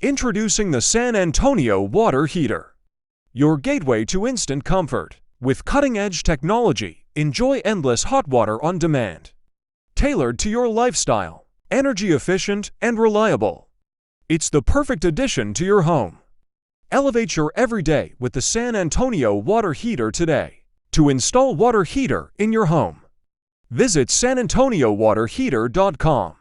Introducing the San Antonio Water Heater, your gateway to instant comfort. With cutting-edge technology, enjoy endless hot water on demand. Tailored to your lifestyle, energy efficient and reliable. It's the perfect addition to your home. Elevate your everyday with the San Antonio Water Heater today. To install water heater in your home, visit sanantoniowaterheater.com.